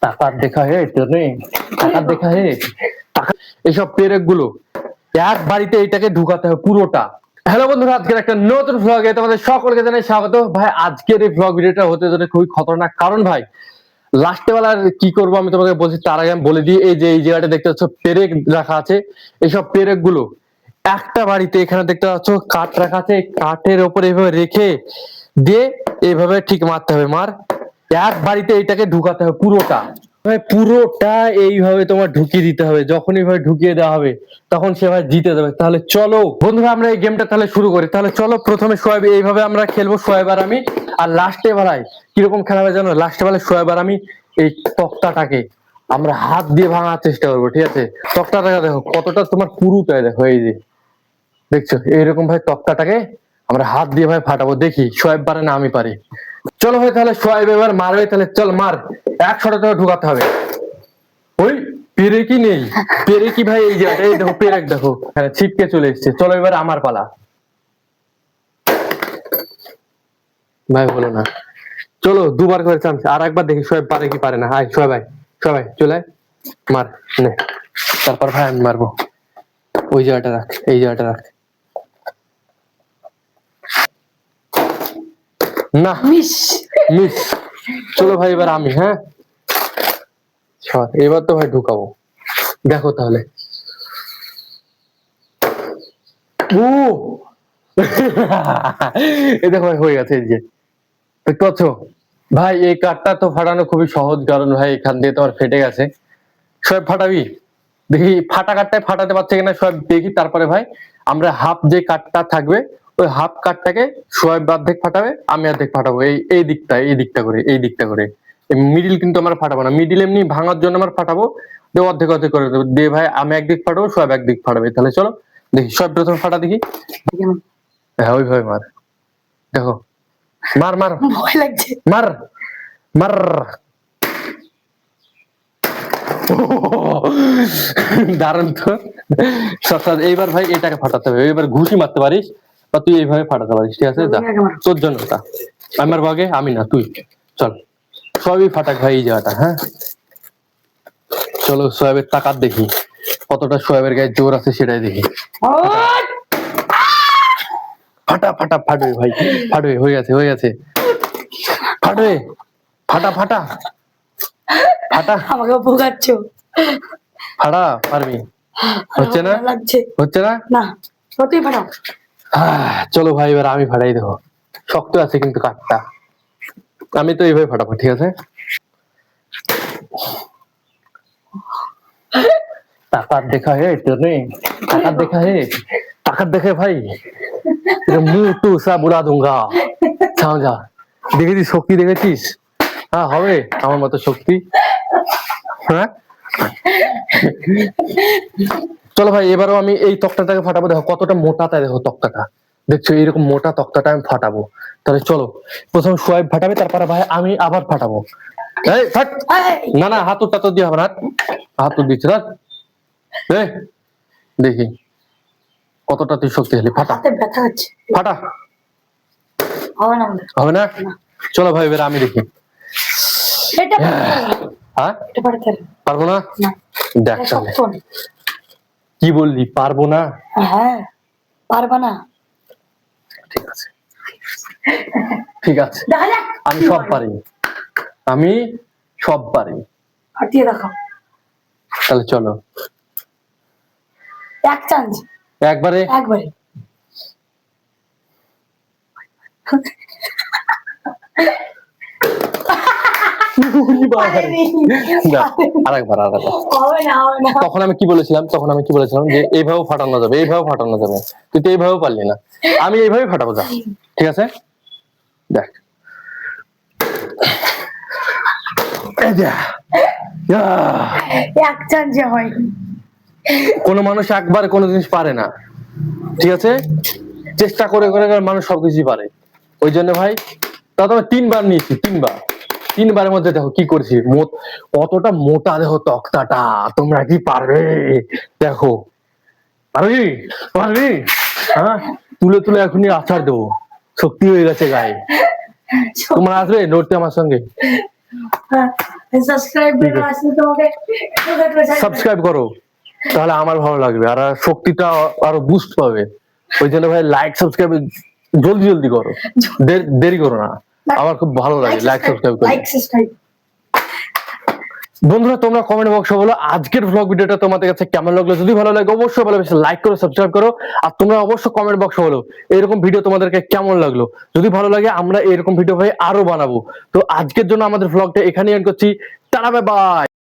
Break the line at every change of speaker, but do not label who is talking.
টাকার দেখা হে ট্রেনে, টাকার দেখা হে এইসব পেরেক গুলো এক বাড়িতে এটাকে ঢুকাতে হবে পুরোটা। হ্যালো বন্ধুরা, আজকের একটা নতুন ভ্লগে তোমাদের সকলকে জানাই স্বাগত। ভাই আজকের এই ভ্লগ ভিডিওটা হতে চলে খুবই খতরনাক, কারণ ভাই লাস্টে বেলার কি করবো আমি তোমাকে বলছি, তার আগে আমি বলে দিই। এই যে এই জায়গাটা দেখতে পাচ্ছ পেরেক রাখা আছে, এইসব পেরেক গুলো একটা বাড়িতে এখানে দেখতে পাচ্ছ কাঠ রাখা আছে, কাঠের ওপর এইভাবে রেখে দিয়ে এইভাবে ঠিক মারতে হবে। মার এক বাড়িতে এটাকে ঢুকাতে হবে পুরোটা, পুরোটা এইভাবে তোমার ঢুকিয়ে দিতে হবে। যখন এইভাবে ঢুকিয়ে দেওয়া হবে তখন সে ভাই জিতে যাবে। তাহলে চলো বন্ধুরা আমরা এই গেমটা তাহলে শুরু করি। তাহলে চলো, প্রথমে সোয়েব এইভাবে আমরা খেলবো, সোয়েব আর আমি। আর লাস্টে বেলায় কিরকম খেলা হবে জানো? লাস্টে বেলায় সোয়েব আর আমি এই তক্তাটাকে আমরা হাত দিয়ে ভাঙার চেষ্টা করবো, ঠিক আছে? তক্তাটাকে দেখো কতটা তোমার পুরুটাই দেখো, এই যে দেখছো এইরকম ভাই তক্তাটাকে আমরা হাত দিয়ে ভাই ফাটাবো। দেখি সোয়েব পারে না আমি পারি। চলো ভাই তাহলে সোয়েব এবার মারবে, তাহলে চল মার। 100টা তোকে ঢুকাতে হবে। ওই পেরেকি নেই, পেরেকি ভাই এই যে এই দেখো পেরেক দেখো, হ্যাঁ ছিটকে চলে এসছে। চলো এবার আমার পালা। ভাই বলো না, চলো দুবার করে চান্স, আর একবার দেখি সোয়েব পারে কি পারে না। হাই সোয়েব ভাই, সবাই চলে আয়, মার নে। তারপর ভাই আমি মারবো। ওই জায়গাটা রাখ, এই জায়গাটা রাখ। না মিস মিস। চলো ভাই এবার আমি, হ্যাঁ এবার তো ভাই ঢুকাবো, দেখো তাহলে। ও এই দেখো ভাই হয়ে গেছে, এই যে দেখতে পাচ্ছ ভাই। এই কাঠটা তো ফাটানো খুবই সহজ, কারণ ভাই এখান দিয়ে তোমার ফেটে গেছে। সব ফাটাবি, দেখি ফাটা কাঠটায় ফাটাতে পারছে কিনা সব দেখি। তারপরে ভাই আমরা হাফ যে কাঠটা থাকবে ওই হাফ কাঠটাকে সোয়েব অর্ধেক ফাটাবে, আমি অর্ধেক ফাটাবো। এই এই দিকটা, এই দিকটা করে, এই দিকটা করে। মিডিল কিন্তু আমরা ফাটাবো না, মিডিল এমনি ভাঙার জন্য আমরা ফাটাবো। দিয়ে অর্ধেক অর্ধেক করে দেবো, দিয়ে ভাই আমি একদিক ফাটাবো, সোয়েব একদিক ফাটাবে। তাহলে চলো দেখি, সব প্রথমে ফাটা দেখি। হ্যাঁ ওইভাবে মার, দেখো মার মার, ভয় লাগছে, মার মার। দারুণ তো। এইবার ভাই এটাকে ফাটাতে হবে, এবার ঘুষি মারতে পারিস বা তুই এইভাবে ফাটাতে পারিস, ঠিক আছে? যা তোর জন্য ওটা, আমার ভাগে আমি না তুই। চল সবই ফাটাক ভাই এই জায়গাটা, হ্যাঁ চলো সোয়েবের তাকাত দেখি কতটা সোয়েবের গায়ে জোর আছে সেটাই দেখি। ফাটা ফাটা ফাটবে ভাই, ফাটবে, হয়ে গেছে হয়ে গেছে, ফাটবে, ফাটা ফাটা ফাটা। আমাকে ভোগাচ্ছ, ফাটা পারবি? হচ্ছে না, হচ্ছে না, না সত্যি ফাটাও। চলো ভাই এবার আমি ফাটাই দেবো। শক্ত আছে কিন্তু কাঠটা, আমি তো এইভাবে ফাটাবো, ঠিক আছে? টাকার দেখা হে ট্রেনে, টাকার দেখা হে, টাকার দেখে ভাই মুখ টু সব উড়া দুঙ্গা। যা দেখেছিস শক্তি, দেখেছিস? হ্যাঁ হবে আমার মতো শক্তি, হ্যাঁ। চলো ভাই এবারও আমি এই তক্তাটাকে ফাটাবো। দেখো কতটা মোটা, তাই দেখো তক্তাটা দেখছো, এইরকম মোটা তক্তাটা আমি ফাটাবো। তাহলে চলো প্রথম সোয়েব ফাটাবে, তারপরে ভাই আমি আবার ফাটাবো। এই ফাট, না না হাত তো দিয়ে হবে না, হাত তো দিচ্ছে না। দেখি কতটা তুই শক্তিশালী, ফাটা ফাটা। হবে না, চলো ভাই এবার আমি দেখি। হ্যাঁ পারবো না, দেখ তাহলে। কি বললি পারবো না? হ্যাঁ পারবা না, ঠিক আছে ঠিক আছে, আমি সব পারি, আমি সব পারি। ফাটিয়ে দেখাও তাহলে, চলো এক চান্স, একবারে একবারে। তখন আমি কি বলেছিলাম, তখন আমি কি বলেছিলাম যে এইভাবে ফাটানো যাবে, এইভাবে ফাটানো যাবে, তুই তো এইভাবে পারলি না, আমি এইভাবে ফাটাবো। যা ঠিক আছে, দেখ কোন মানুষ একবার কোন জিনিস পারে না, ঠিক আছে? চেষ্টা করে করে মানুষ সবকিছু পারে। ওই জন্য ভাই তা তো 3বার নিয়েছি, তিনবারের মধ্যে দেখো কি করছি, কতটা মোটা দেখো তক্তাটা। তোমরা কি পারবে? দেখো পারবি, পারবি? হ্যাঁ তুলে তুলে এখনই আছাড় দেবো, শক্তি হয়ে গেছে গায়ে। তোমার আসবে নড়তে আমার সঙ্গে? সাবস্ক্রাইব করো, তাহলে আমার ভালো লাগবে আর শক্তিটা আরো বুস্ট পাবে। ওই জন্য ভাই লাইক সাবস্ক্রাইব জলদি জলদি করো, দেরি করো না, আমার খুব ভালো লাগে লাইক সাবস্ক্রাইব করো। বন্ধুরা তোমরা কমেন্ট বক্সে বলো আজকের ভ্লগ ভিডিওটা তোমাদের কাছে কেমন লাগলো। যদি ভালো লাগে অবশ্যই ভালোবেসে লাইক করো, সাবস্ক্রাইব করো। আর তোমরা অবশ্যই কমেন্ট বক্সে বলো এরকম ভিডিও তোমাদেরকে কেমন লাগলো। যদি ভালো লাগে আমরা এরকম ভিডিও ভাই আরো বানাবো। তো আজকের জন্য আমাদের ভ্লগটা এখানেই এন্ড করছি। Tata bye bye.